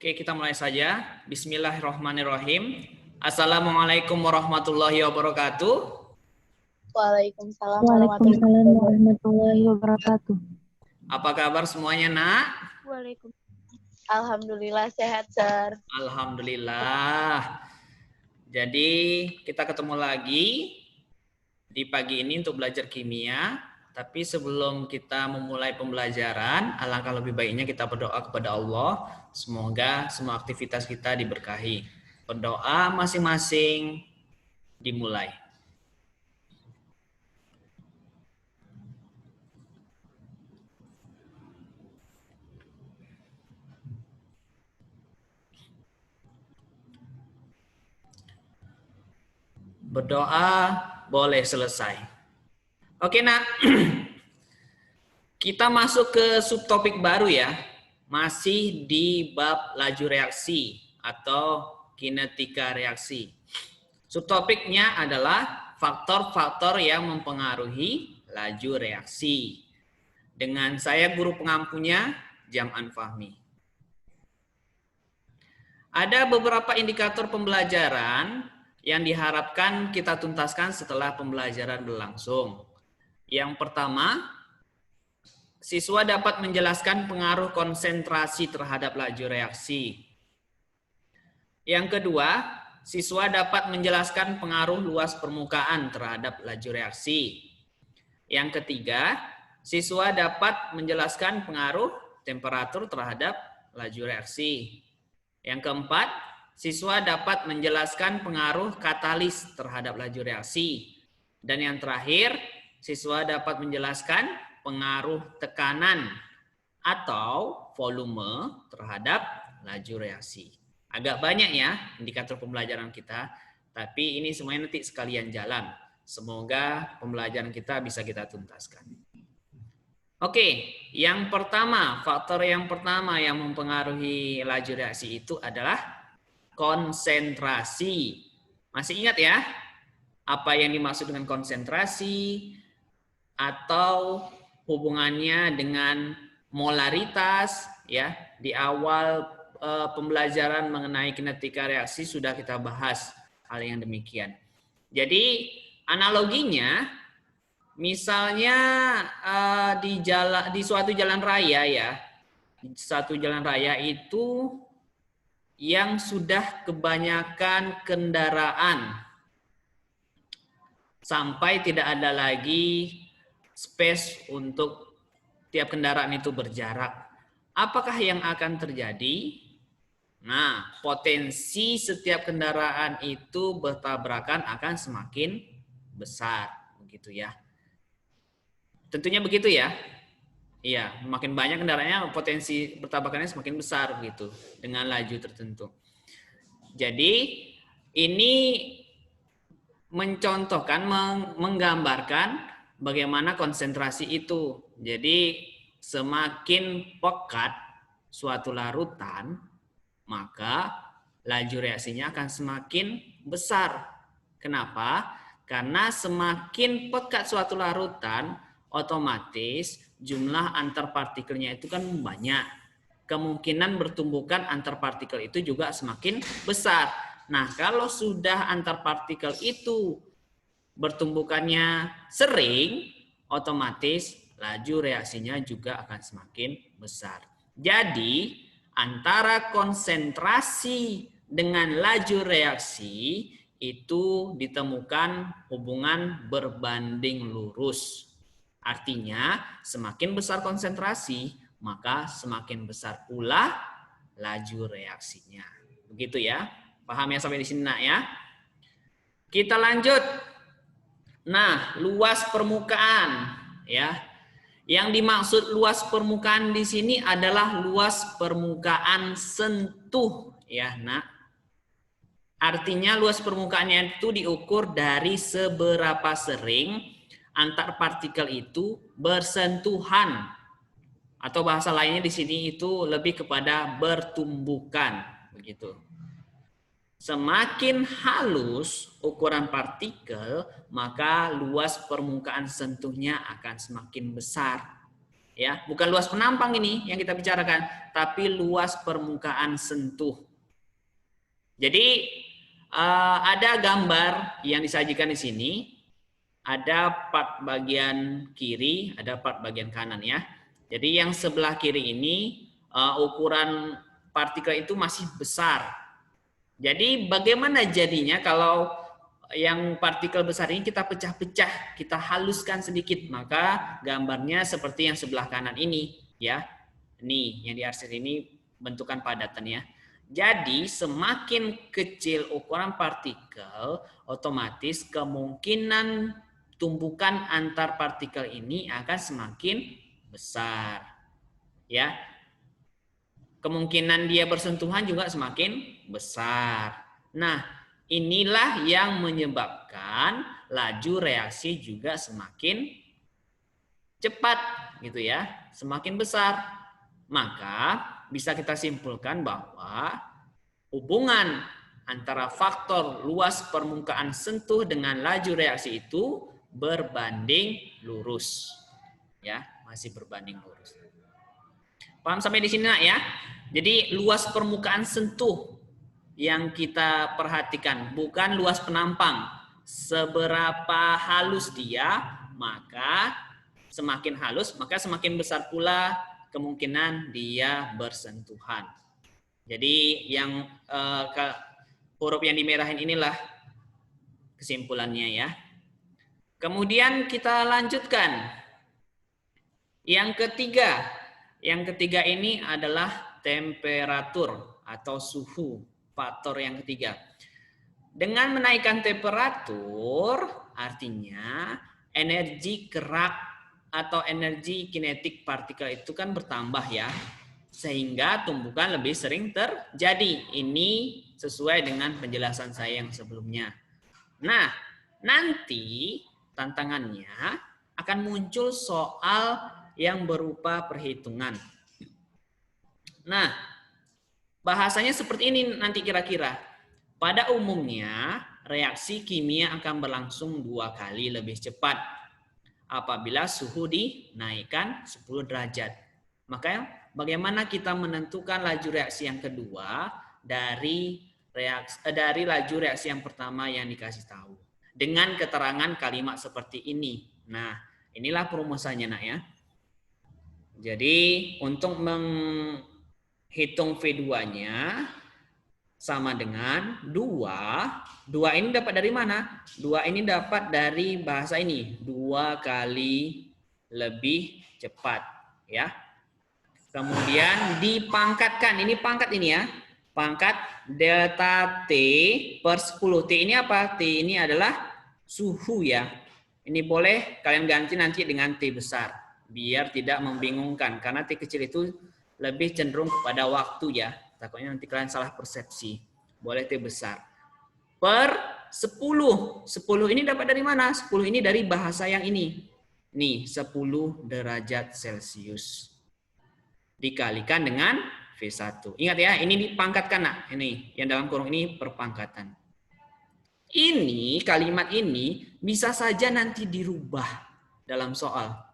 Oke, kita mulai saja. Bismillahirrahmanirrahim. Assalamualaikum warahmatullahi wabarakatuh. Waalaikumsalam warahmatullahi wabarakatuh. Apa kabar semuanya, Nak? Waalaikumsalam. Alhamdulillah sehat, Sir. Alhamdulillah. Jadi, kita ketemu lagi di pagi ini untuk belajar kimia. Tapi sebelum kita memulai pembelajaran, alangkah lebih baiknya kita berdoa kepada Allah. Semoga semua aktivitas kita diberkahi. Berdoa masing-masing dimulai. Berdoa boleh selesai. Oke, Nak. Kita masuk ke subtopik baru ya. Masih di bab laju reaksi atau kinetika reaksi. Subtopiknya adalah faktor-faktor yang mempengaruhi laju reaksi. Dengan saya guru pengampunya, Jam'an Fahmi. Ada beberapa indikator pembelajaran yang diharapkan kita tuntaskan setelah pembelajaran berlangsung. Yang pertama, siswa dapat menjelaskan pengaruh konsentrasi terhadap laju reaksi. Yang kedua, siswa dapat menjelaskan pengaruh luas permukaan terhadap laju reaksi. Yang ketiga, siswa dapat menjelaskan pengaruh temperatur terhadap laju reaksi. Yang keempat, siswa dapat menjelaskan pengaruh katalis terhadap laju reaksi. Dan yang terakhir, siswa dapat menjelaskan pengaruh tekanan atau volume terhadap laju reaksi. Agak banyak ya indikator pembelajaran kita, tapi ini semuanya nanti sekalian jalan. Semoga pembelajaran kita bisa kita tuntaskan. Oke, yang pertama, faktor yang pertama yang mempengaruhi laju reaksi itu adalah konsentrasi. Masih ingat ya apa yang dimaksud dengan konsentrasi atau hubungannya dengan molaritas ya. Di awal pembelajaran mengenai kinetika reaksi sudah kita bahas hal yang demikian. Jadi analoginya misalnya di suatu jalan raya ya. Satu jalan raya itu yang sudah kebanyakan kendaraan sampai tidak ada lagi space untuk tiap kendaraan itu berjarak. Apakah yang akan terjadi? Nah, potensi setiap kendaraan itu bertabrakan akan semakin besar, begitu ya. Tentunya begitu ya. Iya, makin banyak kendaraannya, potensi bertabrakannya semakin besar begitu dengan laju tertentu. Jadi ini mencontohkan, menggambarkan bagaimana konsentrasi itu. Jadi semakin pekat suatu larutan, maka laju reaksinya akan semakin besar. Kenapa? Karena semakin pekat suatu larutan, otomatis jumlah antar partikelnya itu kan banyak. Kemungkinan bertumbukan antar partikel itu juga semakin besar. Nah, kalau sudah antar partikel itu bertumbukannya sering, otomatis laju reaksinya juga akan semakin besar. Jadi, antara konsentrasi dengan laju reaksi itu ditemukan hubungan berbanding lurus. Artinya, semakin besar konsentrasi, maka semakin besar pula laju reaksinya. Begitu ya. Paham ya sampai di sini, Nak ya? Kita lanjut. Nah, luas permukaan ya. Yang dimaksud luas permukaan di sini adalah luas permukaan sentuh ya, Nak. Artinya luas permukaannya itu diukur dari seberapa sering antar partikel itu bersentuhan. Atau bahasa lainnya di sini itu lebih kepada bertumbukan, begitu. Semakin halus ukuran partikel, maka luas permukaan sentuhnya akan semakin besar. Ya, bukan luas penampang ini yang kita bicarakan, tapi luas permukaan sentuh. Jadi ada gambar yang disajikan di sini. Ada part bagian kiri, ada part bagian kanan ya. Jadi yang sebelah kiri ini ukuran partikel itu masih besar. Jadi bagaimana jadinya kalau yang partikel besar ini kita pecah-pecah, kita haluskan sedikit, maka gambarnya seperti yang sebelah kanan ini ya. Nih, yang di arsir ini bentukan padatan ya. Jadi semakin kecil ukuran partikel, otomatis kemungkinan tumbukan antar partikel ini akan semakin besar. Ya. Kemungkinan dia bersentuhan juga semakin besar. Nah, inilah yang menyebabkan laju reaksi juga semakin cepat gitu ya, semakin besar. Maka bisa kita simpulkan bahwa hubungan antara faktor luas permukaan sentuh dengan laju reaksi itu berbanding lurus. Ya, masih berbanding lurus. Paham sampai di sini nak ya? Jadi luas permukaan sentuh yang kita perhatikan, bukan luas penampang. Seberapa halus dia, maka semakin halus, maka semakin besar pula kemungkinan dia bersentuhan. Jadi yang huruf yang dimerahin inilah kesimpulannya ya. Kemudian kita lanjutkan. Yang ketiga ini adalah temperatur atau suhu, faktor yang ketiga. Dengan menaikkan temperatur, artinya energi gerak atau energi kinetik partikel itu kan bertambah ya. Sehingga tumbukan lebih sering terjadi. Ini sesuai dengan penjelasan saya yang sebelumnya. Nah, nanti tantangannya akan muncul soal yang berupa perhitungan. Nah, bahasanya seperti ini nanti kira-kira. Pada umumnya, reaksi kimia akan berlangsung 2 kali lebih cepat apabila suhu dinaikkan 10 derajat. Maka bagaimana kita menentukan laju reaksi yang kedua dari laju reaksi yang pertama yang dikasih tahu? Dengan keterangan kalimat seperti ini. Nah, inilah perumusannya nak ya. Jadi untuk menghitung V2-nya sama dengan 2. 2 ini dapat dari mana? 2 ini dapat dari bahasa ini. 2 kali lebih cepat. Ya. Kemudian dipangkatkan. Ini pangkat ini ya. Pangkat delta T per 10. T ini apa? T ini adalah suhu ya. Ini boleh kalian ganti nanti dengan T besar. Biar tidak membingungkan. Karena T kecil itu lebih cenderung kepada waktu ya. Takutnya nanti kalian salah persepsi. Boleh T besar. Per 10. 10 ini dapat dari mana? 10 ini dari bahasa yang ini. Nih, 10 derajat Celcius. Dikalikan dengan V1. Ingat ya, ini dipangkatkan nak. Ini yang dalam kurung ini perpangkatan. Ini kalimat ini bisa saja nanti dirubah dalam soal.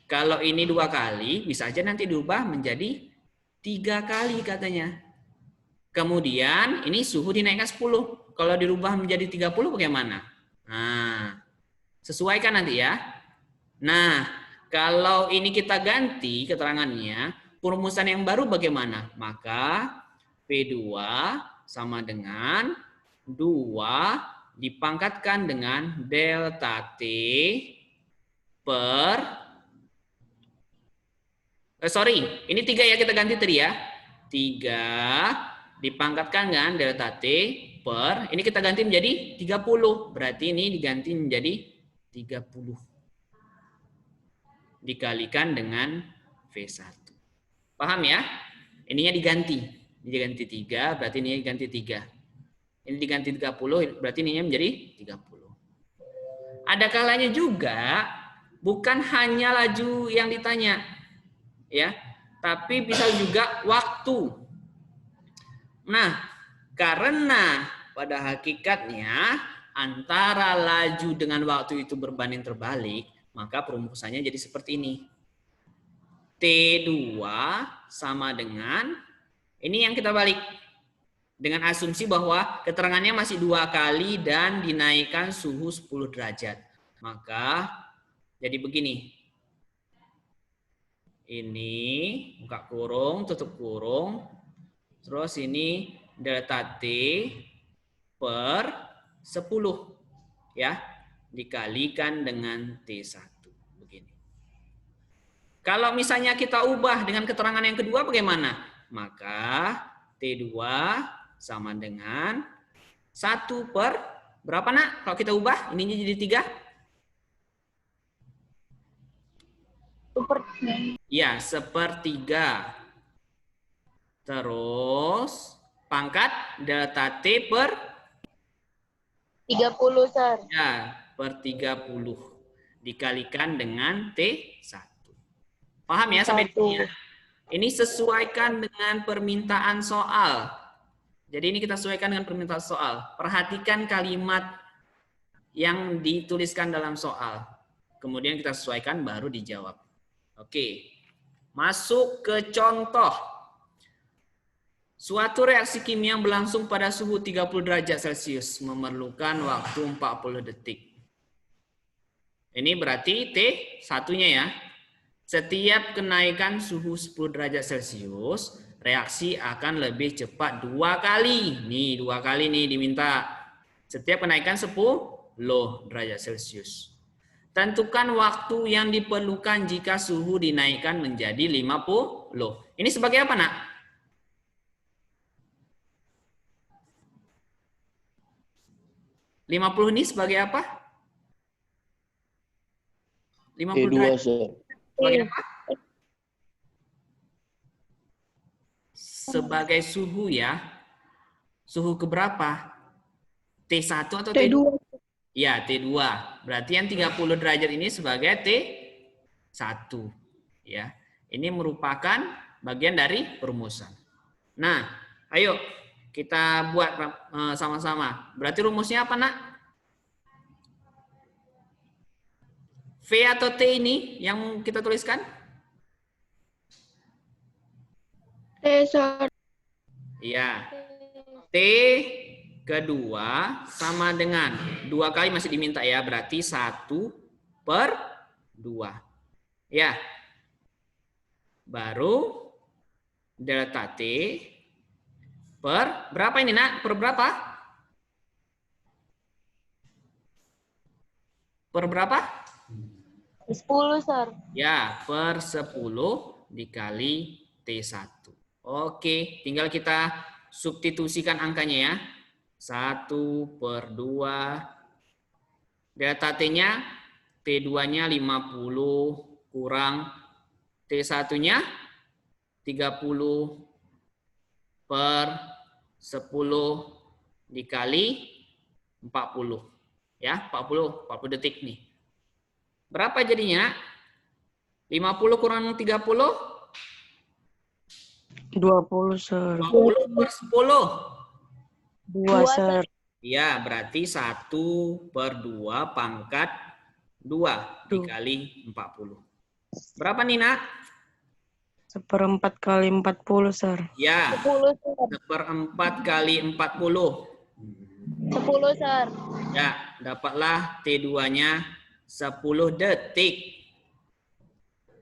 Kalau ini 2 kali, bisa saja nanti dirubah menjadi 3 kali katanya. Kemudian ini suhu dinaikkan 10. Kalau dirubah menjadi 30 bagaimana? Nah, sesuaikan nanti ya. Nah, kalau ini kita ganti keterangannya, perumusan yang baru bagaimana? Maka P2 sama dengan 2 dipangkatkan dengan delta T per ini 3 ya, kita ganti tadi ya. 3 dipangkatkan dengan delta T per, ini kita ganti menjadi 30. Berarti ini diganti menjadi 30. Dikalikan dengan V1. Paham ya? Ininya diganti. Ini diganti 3, berarti ini diganti 3. Ini diganti 30, berarti ininya menjadi 30. Ada kalanya juga bukan hanya laju yang ditanya, ya, tapi bisa juga waktu. Nah, karena pada hakikatnya antara laju dengan waktu itu berbanding terbalik, maka perumusannya jadi seperti ini. T2 sama dengan, ini yang kita balik. Dengan asumsi bahwa keterangannya masih 2 kali dan dinaikkan suhu 10 derajat. Maka jadi begini. Ini buka kurung, tutup kurung. Terus ini delta T per 10 ya, dikalikan dengan T1 begini. Kalau misalnya kita ubah dengan keterangan yang kedua bagaimana? Maka T2 sama dengan 1 per berapa nak? Kalau kita ubah ininya jadi 3? Ya, 1/3. Terus pangkat delta T per 30, Sir. ya, per 30 dikalikan dengan T1. Paham ya sampai di sini ya? Ini sesuaikan dengan permintaan soal. Jadi ini kita sesuaikan dengan permintaan soal. Perhatikan kalimat yang dituliskan dalam soal. Kemudian kita sesuaikan baru dijawab. Oke. Masuk ke contoh. Suatu reaksi kimia yang berlangsung pada suhu 30 derajat Celcius memerlukan waktu 40 detik. Ini berarti T1-nya ya. Setiap kenaikan suhu 10 derajat Celcius, reaksi akan lebih cepat 2 kali. Nih, 2 kali nih diminta. Setiap kenaikan 10 derajat Celcius. Tentukan waktu yang diperlukan jika suhu dinaikkan menjadi 50. Ini sebagai apa, nak? (50) ini sebagai apa? 50 derajat. Sebagai apa? Sebagai suhu ya. Suhu keberapa? T1 atau T2? Ya, T2. Berarti yang 30 derajat ini sebagai T1. Ya. Ini merupakan bagian dari perumusan. Nah, ayo kita buat sama-sama. Berarti rumusnya apa, nak? V atau T ini yang kita tuliskan? T, Sir. Iya. T kedua sama dengan 2 kali masih diminta ya. Berarti 1/2. Ya. Baru delta T per berapa ini, nak? Per berapa? Per berapa? 10, Sir. Ya, per 10 dikali T1. Oke, tinggal kita substitusikan angkanya ya. 1/2. Delta T-nya, T2-nya 50 kurang T1-nya 30 per 10 dikali 40. Ya, 40 detik nih. Berapa jadinya? 50 kurang 30? 20, Sir. 20 per 10. 2, Sir. Ya, berarti 1/2 pangkat 2 dikali 40. Berapa nih, nak? 1/4 kali 40, Sir. Ya, 10, Sir. 1/4 kali 40. 10, Sir. Ya, dapatlah T2-nya 10 detik.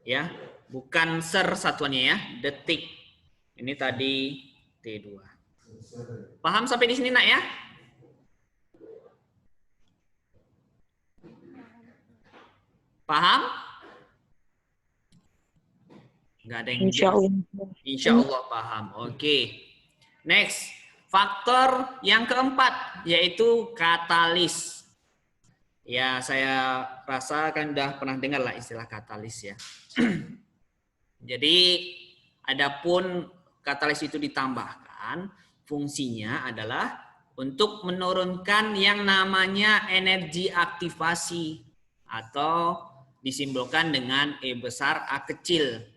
Ya, bukan ser satuannya ya, detik. Ini tadi T2. Paham sampai di sini, nak ya? Paham? Nggak ada yang Insya Allah. Insya Allah paham. Oke. Next, faktor yang keempat yaitu katalis. Ya, saya rasa kan udah pernah dengar lah istilah katalis ya. Jadi, adapun katalis itu ditambahkan, fungsinya adalah untuk menurunkan yang namanya energi aktivasi atau disimbolkan dengan E besar A kecil.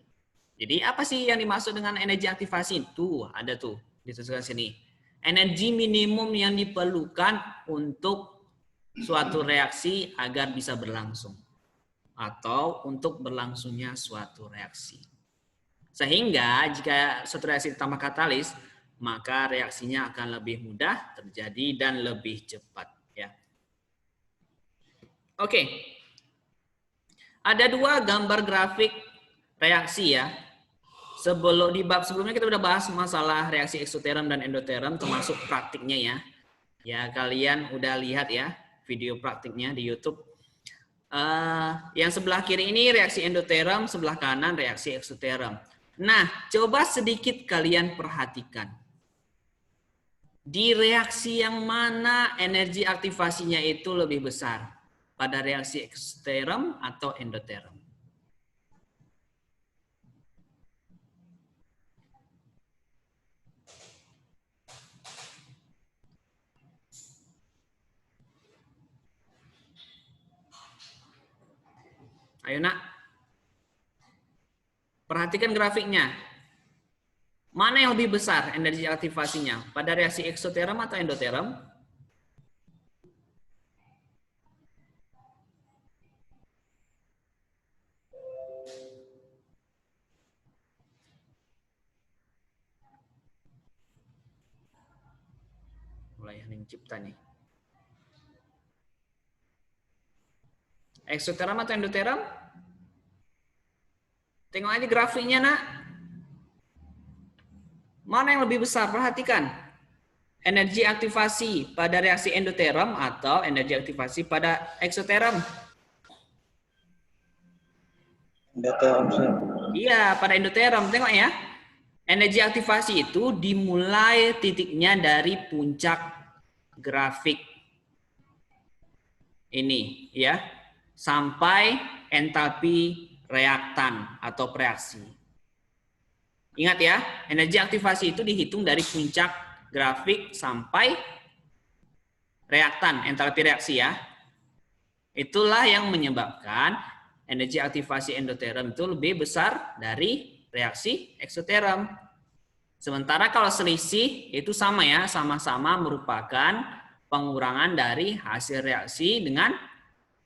Jadi apa sih yang dimaksud dengan energi aktivasi? Tuh, ada tuh dituliskan sini. Energi minimum yang diperlukan untuk suatu reaksi agar bisa berlangsung atau untuk berlangsungnya suatu reaksi. Sehingga jika suatu reaksi ditambah katalis, maka reaksinya akan lebih mudah terjadi dan lebih cepat. Ya. Oke. Ada dua gambar grafik reaksi ya. Di bab sebelumnya kita udah bahas masalah reaksi eksoterm dan endoterm termasuk praktiknya ya. Ya kalian udah lihat ya video praktiknya di YouTube. Yang sebelah kiri ini reaksi endoterm, sebelah kanan reaksi eksoterm. Nah, coba sedikit kalian perhatikan. Di reaksi yang mana energi aktivasinya itu lebih besar? Pada reaksi eksoterm atau endoterm? Ayo nak, perhatikan grafiknya. Mana yang lebih besar energi aktivasinya? Pada reaksi eksoterm atau endoterm? Mulai yang cipta nih. Eksoterm atau endoterm? Tengok aja grafiknya nak. Mana yang lebih besar? Perhatikan. Energi aktivasi pada reaksi endoterm atau energi aktivasi pada eksoterm? Endoterm, Sir. Iya, pada endoterm. Tengok ya. Energi aktivasi itu dimulai titiknya dari puncak grafik ini ya. Sampai entalpi reaktan atau reaksi. Ingat ya, energi aktivasi itu dihitung dari puncak grafik sampai reaktan, entalpi reaksi ya. Itulah yang menyebabkan energi aktivasi endoterm itu lebih besar dari reaksi eksoterm. Sementara kalau selisih itu sama ya, sama-sama merupakan pengurangan dari hasil reaksi dengan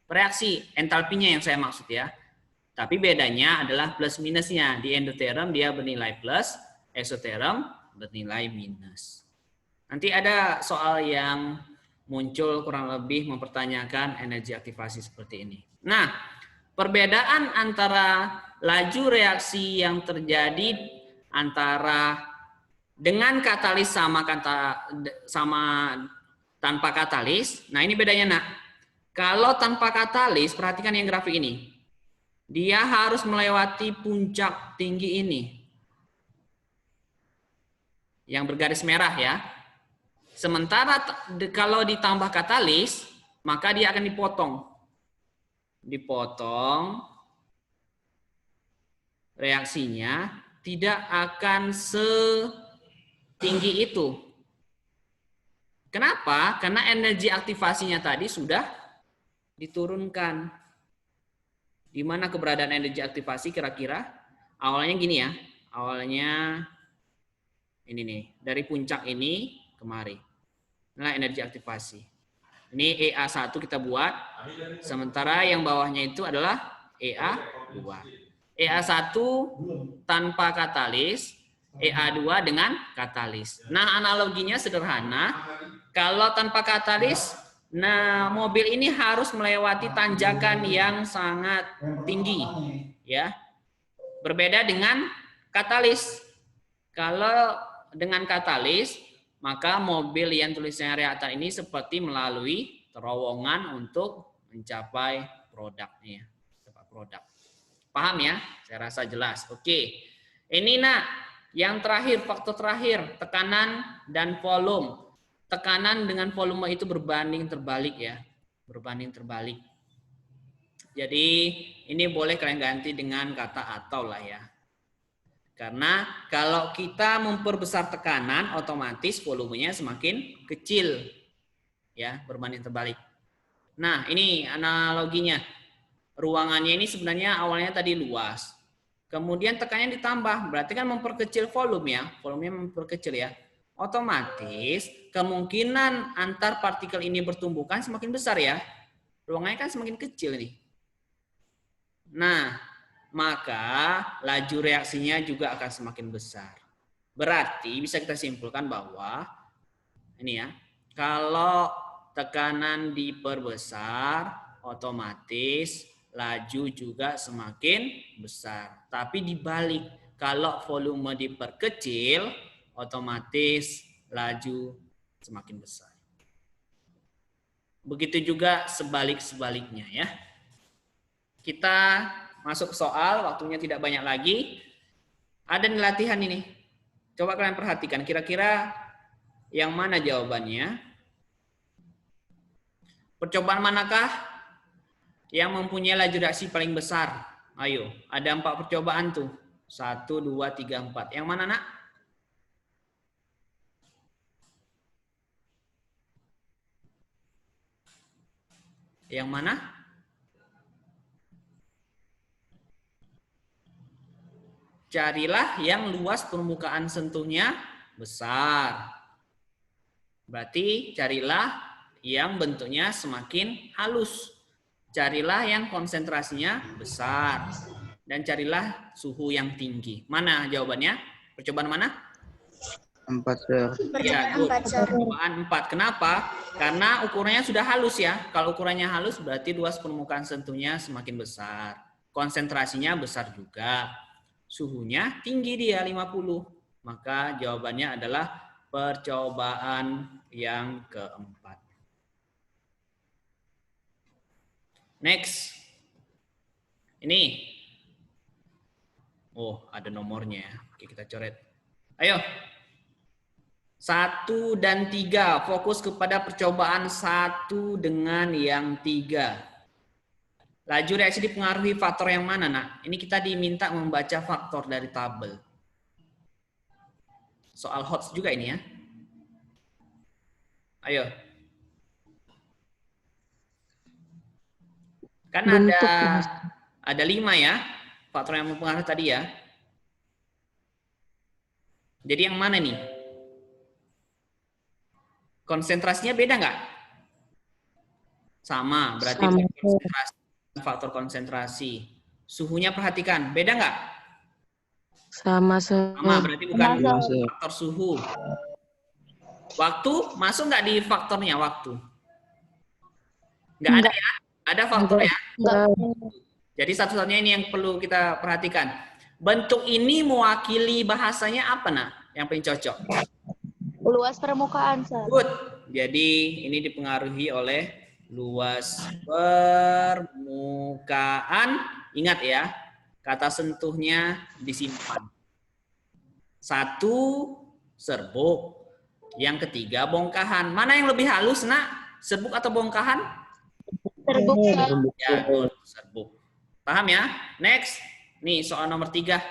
reaksi, entalpinya yang saya maksud ya. Tapi bedanya adalah plus minusnya. Di endoterm dia bernilai plus, eksoterm bernilai minus. Nanti ada soal yang muncul kurang lebih mempertanyakan energi aktivasi seperti ini. Nah, perbedaan antara laju reaksi yang terjadi antara dengan katalis sama tanpa katalis. Nah, ini bedanya nak. Kalau tanpa katalis, perhatikan yang grafik ini. Dia harus melewati puncak tinggi ini. Yang bergaris merah ya. Sementara kalau ditambah katalis, maka dia akan dipotong. Dipotong. Reaksinya tidak akan setinggi itu. Kenapa? Karena energi aktivasinya tadi sudah diturunkan. Di mana keberadaan energi aktivasi kira-kira? Awalnya gini ya. Awalnya ini nih, dari puncak ini kemari. Nah, energi aktivasi. Ini EA1 kita buat. Sementara yang bawahnya itu adalah EA2. EA1 tanpa katalis, EA2 dengan katalis. Nah, analoginya sederhana. Kalau tanpa katalis, nah, mobil ini harus melewati tanjakan yang sangat tinggi, ya. Berbeda dengan katalis. Kalau dengan katalis, maka mobil yang tulisannya reaktan ini seperti melalui terowongan untuk mencapai produknya, produk. Paham ya? Saya rasa jelas. Oke. Ini nak, yang terakhir, faktor terakhir, tekanan dan volume. Tekanan dengan volume itu berbanding terbalik ya. Berbanding terbalik. Jadi ini boleh kalian ganti dengan kata atau lah ya. Karena kalau kita memperbesar tekanan, otomatis volumenya semakin kecil. Ya, berbanding terbalik. Nah, ini analoginya. Ruangannya ini sebenarnya awalnya tadi luas. Kemudian tekanannya ditambah, berarti kan memperkecil volume ya. Volumenya memperkecil ya. Otomatis kemungkinan antar partikel ini bertumbukan semakin besar ya. Ruangannya kan semakin kecil nih. Nah, maka laju reaksinya juga akan semakin besar. Berarti bisa kita simpulkan bahwa ini ya, kalau tekanan diperbesar, otomatis laju juga semakin besar. Tapi dibalik, kalau volume diperkecil, otomatis laju semakin besar. Begitu juga sebalik-sebaliknya ya. Kita masuk ke soal, waktunya tidak banyak lagi. Ada nih latihan ini. Coba kalian perhatikan, kira-kira yang mana jawabannya? Percobaan manakah yang mempunyai laju reaksi paling besar? Ayo, ada 4 percobaan tuh. 1, 2, 3, 4. Yang mana, Nak? Yang mana? Carilah yang luas permukaan sentuhnya besar. Berarti carilah yang bentuknya semakin halus. Carilah yang konsentrasinya besar. Dan carilah suhu yang tinggi. Mana jawabannya? Percobaan mana? 4, Sir. Ya, good. Percobaan 4. Kenapa? Karena ukurannya sudah halus ya. Kalau ukurannya halus berarti luas permukaan sentuhnya semakin besar. Konsentrasinya besar juga. Suhunya tinggi dia 50. Maka jawabannya adalah percobaan yang keempat. Next. Ini. Oh, ada nomornya. Oke, kita coret. Ayo. 1 dan 3. Fokus kepada percobaan 1 dengan yang 3. Laju reaksi dipengaruhi faktor yang mana, Nak? Ini kita diminta membaca faktor dari tabel. Soal HOTS juga ini ya. Ayo. Kan ada 5 ya. Faktor yang mempengaruhi tadi ya. Jadi yang mana nih? Konsentrasinya beda nggak? Sama, berarti faktor konsentrasi. Suhunya perhatikan, beda nggak? Sama, Sir. Sama, berarti bukan Sama, Sir. faktor suhu. Waktu, masuk nggak di faktornya waktu? Nggak ada ya? Ada faktor ya? Jadi satu-satunya ini yang perlu kita perhatikan. Bentuk ini mewakili bahasanya apa, Nak? Yang paling cocok? Luas permukaan, Sir. Good. Jadi ini dipengaruhi oleh luas permukaan. Ingat ya, kata sentuhnya disimpan. 1, serbuk. Yang ketiga, bongkahan. Mana yang lebih halus, Nak? Serbuk atau bongkahan? Serbuk, Sir. Ya, good. Serbuk. Paham ya? Next. Nih, soal nomor 3.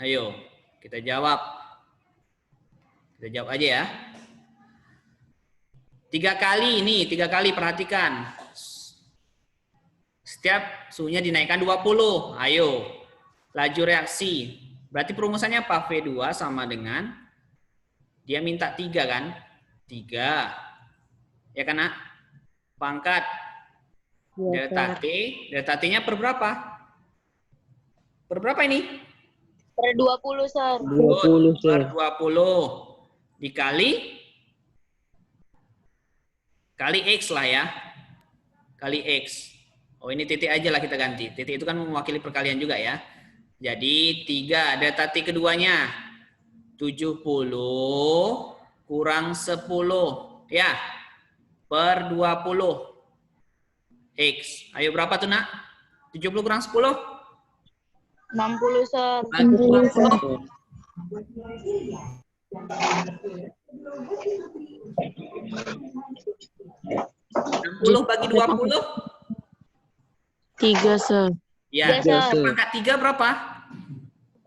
Ayo, kita jawab. Kita jawab aja ya. 3 kali ini, 3 kali perhatikan. Setiap suhunya dinaikkan 20. Ayo. Laju reaksi. Berarti perumusannya apa? V2 sama dengan dia minta 3 kan? 3. Ya kan, Nak? Pangkat delta T. Delta T-nya per berapa? Per berapa ini? Per 20, Sir. 20, Sir. Per 20 dikali X lah ya. Kali X. Oh, ini titik aja lah kita ganti. Titik itu kan mewakili perkalian juga ya. Jadi 3 delta T keduanya 70 kurang 10 ya. Per 20 X. Ayo berapa tuh, Nak? 70 kurang 10? 60, Sir. Bagi 20. 60 bagi 20? 3, Sir. Ya, Iya, Sir. pangkat 3 berapa?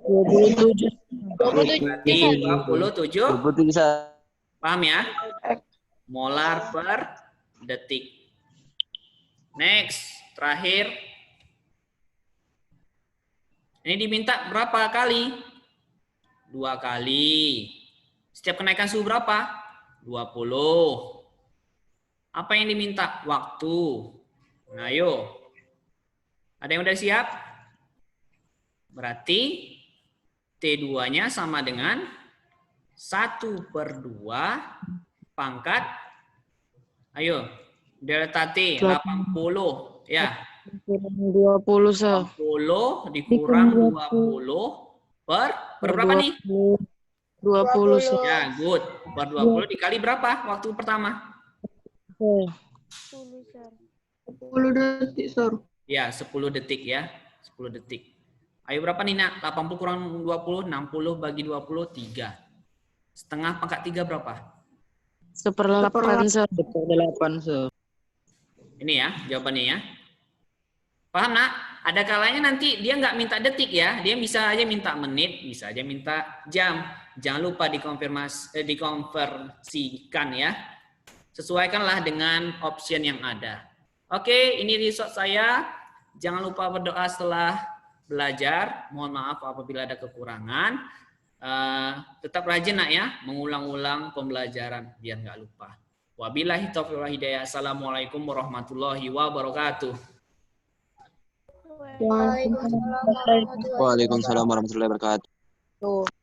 27. 27, Sir. 27. 23, Sir. Paham ya? Molar per detik. Next, terakhir. Ini diminta berapa kali? 2 kali. Setiap kenaikan suhu berapa? 20. Apa yang diminta? Waktu. Nah, ayo. Ada yang udah siap? Berarti T2-nya sama dengan 1/2 pangkat. Ayo, delta T 80. Ya, 20, Sir. 80 dikurang 20 per berapa nih? 20, Sir. Ya, good. Per 20 dikali berapa waktu pertama? 10, Sir. 10 detik, Sir. Ya, 10 detik ya. 10 detik. Ayo berapa nih, Nak? 80 kurang 20, 60 bagi 20, 3. Setengah pangkat 3 berapa? 1/8, Sir. 1/8, Sir. Ini ya, jawabannya ya. Paham, Nak? Ada kalanya nanti dia nggak minta detik ya. Dia bisa aja minta menit, bisa aja minta jam. Jangan lupa dikonversikan ya. Sesuaikanlah dengan option yang ada. Oke, ini result saya. Jangan lupa berdoa setelah belajar. Mohon maaf apabila ada kekurangan. Tetap rajin, Nak ya, mengulang-ulang pembelajaran biar nggak lupa. Wabillahi taufiq wal hidayah. Assalamualaikum warahmatullahi wabarakatuh. Waalaikumsalam warahmatullahi wabarakatuh. Waalaikumsalam warahmatullahi wabarakatuh.